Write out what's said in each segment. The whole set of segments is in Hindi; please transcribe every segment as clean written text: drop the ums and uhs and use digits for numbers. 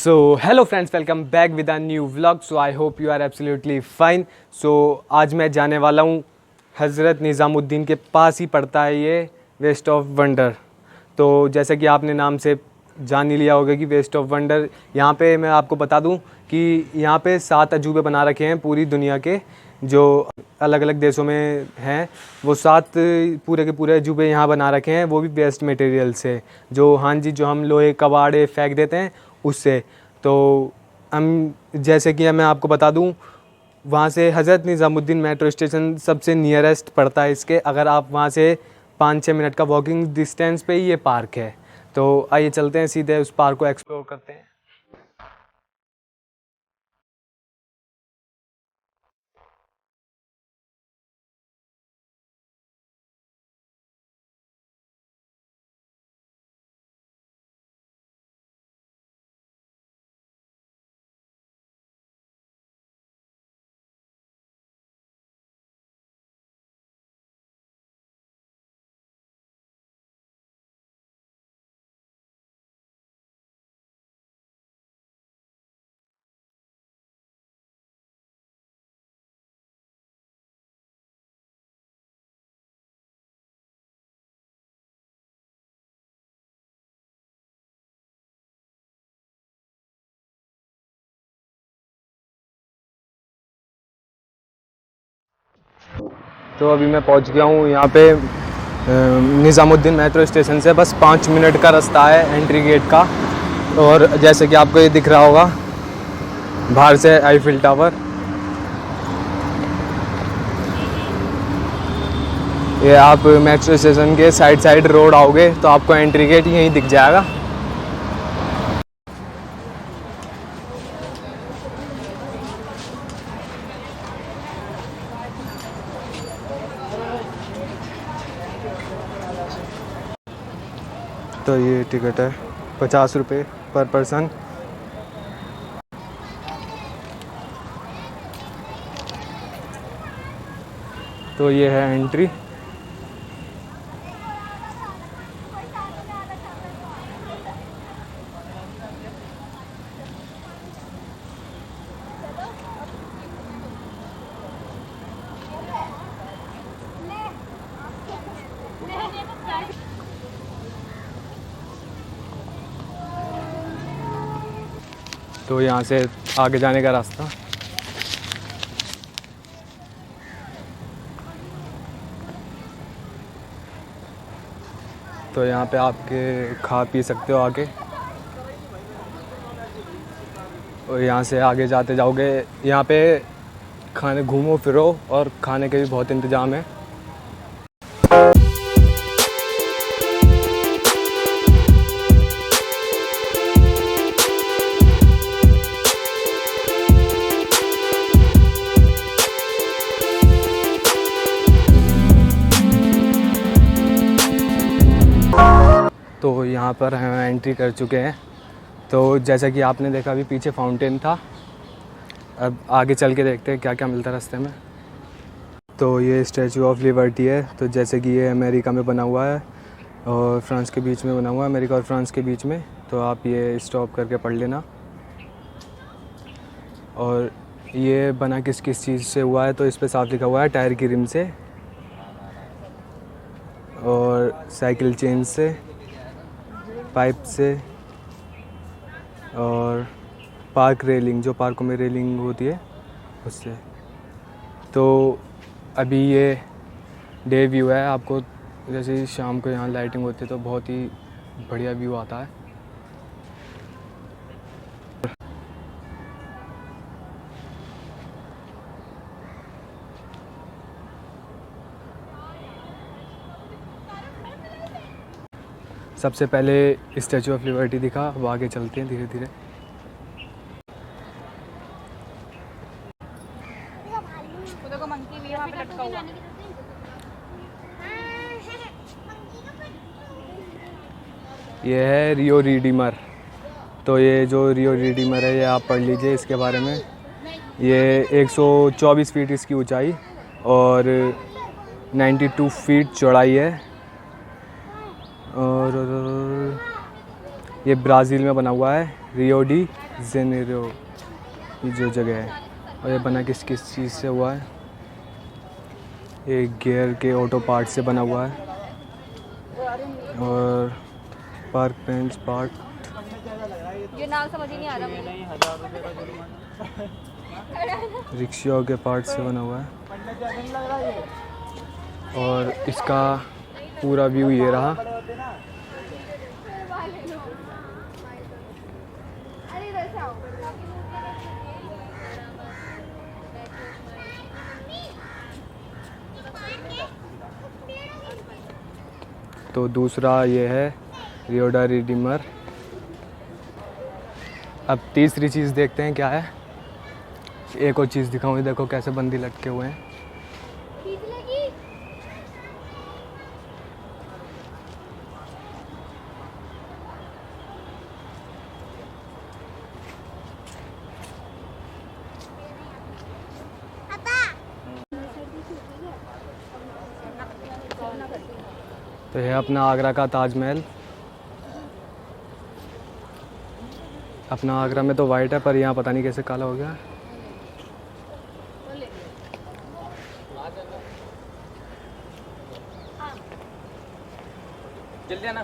So hello friends, welcome back with a new vlog. So I hope you are absolutely fine. So आज मैं जाने वाला हूँ हज़रत निज़ामुद्दीन के पास ही पड़ता है ये वेस्ट ऑफ वंडर। तो जैसे कि आपने नाम से जान ही लिया होगा कि वेस्ट ऑफ वंडर, यहाँ पे मैं आपको बता दूँ कि यहाँ पे 7 अजूबे बना रखे हैं पूरी दुनिया के, जो अलग अलग देशों में हैं। वो 7 पूरे के पूरे अजूबे यहाँ बना रखे हैं, वो भी वेस्ट मटेरियल से। जो हाँ जी, जो हम लोहे कबाड़े फेंक देते हैं उससे। तो हम जैसे कि मैं आपको बता दूं, वहाँ से हज़रत निज़ामुद्दीन मेट्रो स्टेशन सबसे नियरेस्ट पड़ता है इसके। अगर आप वहाँ से 5-6 मिनट का वॉकिंग डिस्टेंस पे ही ये पार्क है। तो आइए चलते हैं, सीधे उस पार्क को एक्सप्लोर करते हैं। तो अभी मैं पहुंच गया हूँ यहाँ पे निज़ामुद्दीन मेट्रो स्टेशन से बस 5 मिनट का रास्ता है एंट्री गेट का। और जैसे कि आपको ये दिख रहा होगा बाहर से आईफिल टावर, ये आप मेट्रो स्टेशन के साइड रोड आओगे तो आपको एंट्री गेट यहीं दिख जाएगा। तो ये टिकट है 50 रुपये पर पर्सन। तो ये है एंट्री। तो यहाँ से आगे जाने का रास्ता। तो यहाँ पे आपके खा पी सकते हो आके। और यहाँ से आगे जाते जाओगे, यहाँ पे खाने घूमो फिरो और खाने के भी बहुत इंतज़ाम है। तो यहाँ पर हम एंट्री कर चुके हैं। तो जैसा कि आपने देखा अभी पीछे फाउंटेन था, अब आगे चल के देखते हैं क्या क्या मिलता है रास्ते में। तो ये स्टैचू ऑफ लिबर्टी है। तो जैसे कि ये अमेरिका में बना हुआ है और फ्रांस के बीच में बना हुआ है, अमेरिका और फ्रांस के बीच में। तो आप ये स्टॉप करके पढ़ लेना। और ये बना किस किस चीज़ से हुआ है तो इस पर साफ लिखा हुआ है, टायर की रिम से और साइकिल चेन से, पाइप से और पार्क रेलिंग, जो पार्कों में रेलिंग होती है उससे। तो अभी ये डे व्यू है। आपको जैसे ही शाम को यहाँ लाइटिंग होती है तो बहुत ही बढ़िया व्यू आता है। सबसे पहले स्टैचू ऑफ लिबर्टी दिखा, अब आगे चलते हैं धीरे धीरे। ये है रियो रिडीमर। तो ये जो रियो रिडीमर है ये आप पढ़ लीजिए इसके बारे में। ये 124 फीट इसकी ऊंचाई और 92 फीट चौड़ाई है। और ये ब्राज़ील में बना हुआ है, रियो डी जेनेरो, ये जो जगह है। और ये बना किस किस चीज़ से हुआ है? ये गियर के ऑटो पार्ट से बना हुआ है। और पार्क बेंच पार्ट, ये नाम समझ ही नहीं आ रहा मुझे। रिक्शा के पार्ट से बना हुआ है। और इसका पूरा व्यू ये रहा। तो दूसरा ये है रियोडा रिडीमर। अब तीसरी चीज़ देखते हैं क्या है। एक और चीज़ दिखाऊँ, देखो कैसे बंदी लटके हुए हैं। तो यह अपना आगरा का ताजमहल। अपना आगरा में तो वाइट है, पर यहाँ पता नहीं कैसे काला हो गया। जल्दी आना।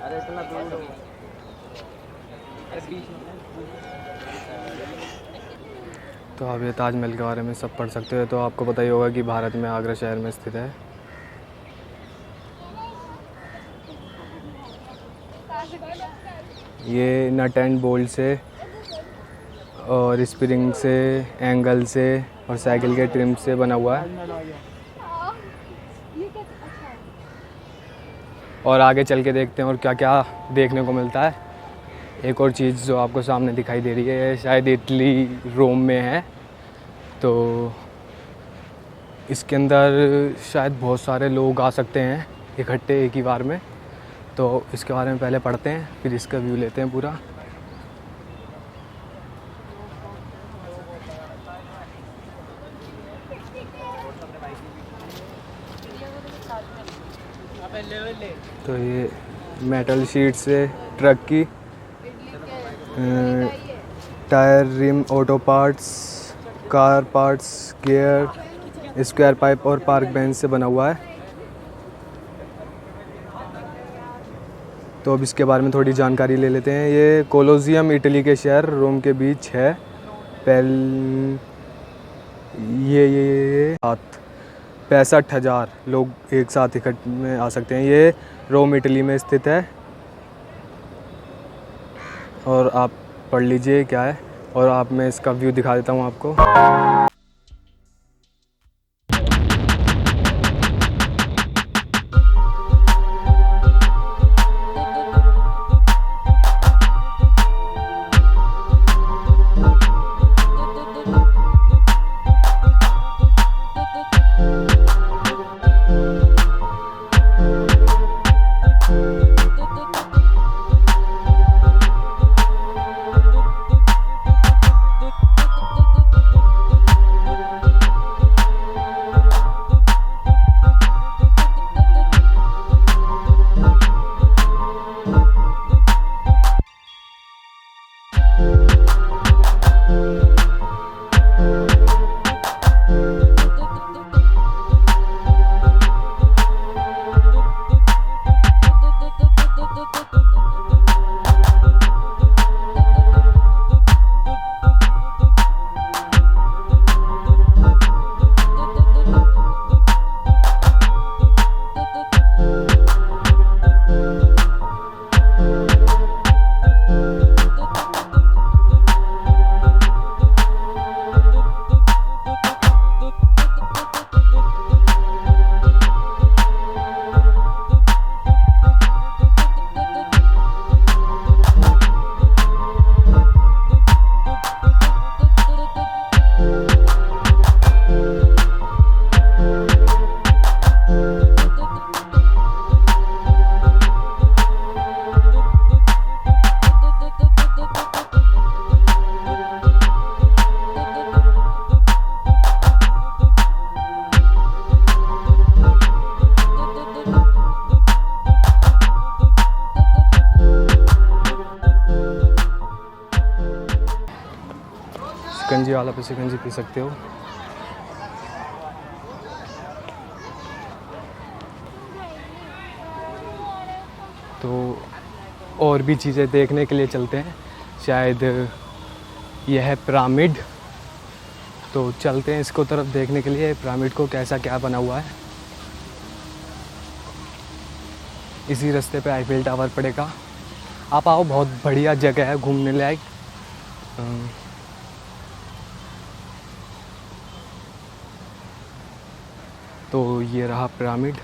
अरे इतना दूर हो। अरे बीच में। तो आप ये ताजमहल के बारे में सब पढ़ सकते हो। तो आपको पता ही होगा कि भारत में आगरा शहर में स्थित है। ये नट एंड बोल्ट से और स्प्रिंग से, एंगल से और साइकिल के ट्रिम से बना हुआ है। और आगे चल के देखते हैं और क्या क्या देखने को मिलता है। एक और चीज़ जो आपको सामने दिखाई दे रही है, शायद इटली रोम में है। तो इसके अंदर शायद बहुत सारे लोग आ सकते हैं इकट्ठे एक ही बार में। तो इसके बारे में पहले पढ़ते हैं, फिर इसका व्यू लेते हैं पूरा। तो ये मेटल शीट से ट्रक की tyre, rim, auto parts, car parts, gear, square pipe और पार्क बेंच से बना हुआ है। तो अब इसके बारे में थोड़ी जानकारी ले लेते हैं। ये कोलोजियम इटली के शहर रोम के बीच है। ये 65,000 लोग एक साथ इकट्ठे में आ सकते हैं। ये रोम इटली में स्थित है। और आप पढ़ लीजिए क्या है। और आप मैं इसका व्यू दिखा देता हूँ आपको। शिकंजी वाला पे शिकंजी पी सकते हो। तो और भी चीज़ें देखने के लिए चलते हैं, शायद यह है पिरामिड। तो चलते हैं इसको तरफ देखने के लिए, पिरामिड को कैसा क्या बना हुआ है। इसी रास्ते पे आईफिल टावर पड़ेगा, आप आओ, बहुत बढ़िया जगह है घूमने लायक। तो ये रहा पिरामिड।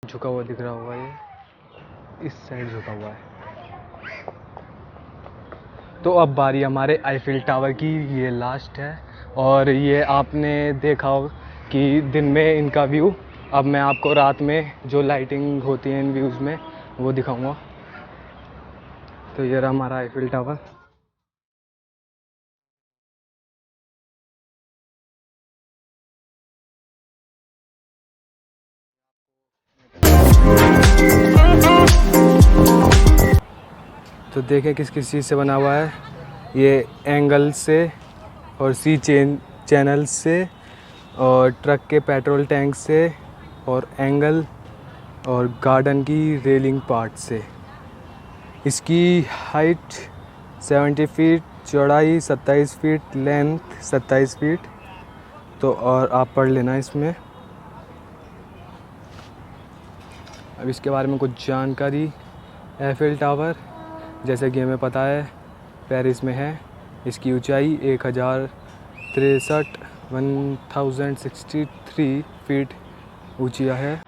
झुका हुआ दिख रहा होगा, ये इस साइड झुका हुआ है। तो अब बारी हमारे आईफिल टावर की, ये लास्ट है। और ये आपने देखा हो कि दिन में इनका व्यू, अब मैं आपको रात में जो लाइटिंग होती है इन व्यूज़ में वो दिखाऊंगा। तो ये रहा हमारा आईफिल टावर। तो देखें किस किस चीज़ से बना हुआ है, ये एंगल से और चैनल से और ट्रक के पेट्रोल टैंक से और एंगल और गार्डन की रेलिंग पार्ट से। इसकी हाइट 70 फीट, चौड़ाई 27 फीट, लेंथ 27 फीट। तो और आप पढ़ लेना इसमें। अब इसके बारे में कुछ जानकारी, एफिल टावर जैसे कि हमें पता है पेरिस में है। इसकी ऊंचाई 1063 फीट ऊंची है।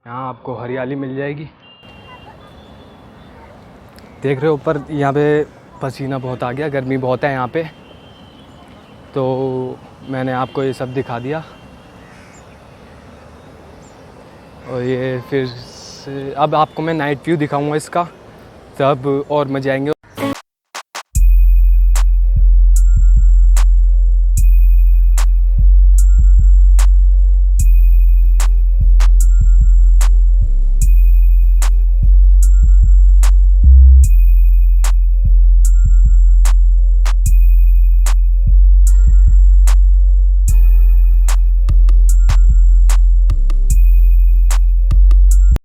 यहाँ आपको हरियाली मिल जाएगी। देख रहे हो ऊपर, यहाँ पे पसीना बहुत आ गया, गर्मी बहुत है यहाँ पे, तो मैंने आपको ये सब दिखा दिया। और ये फिर से अब आपको मैं नाइट व्यू दिखाऊंगा इसका, तब और मज़े आएंगे।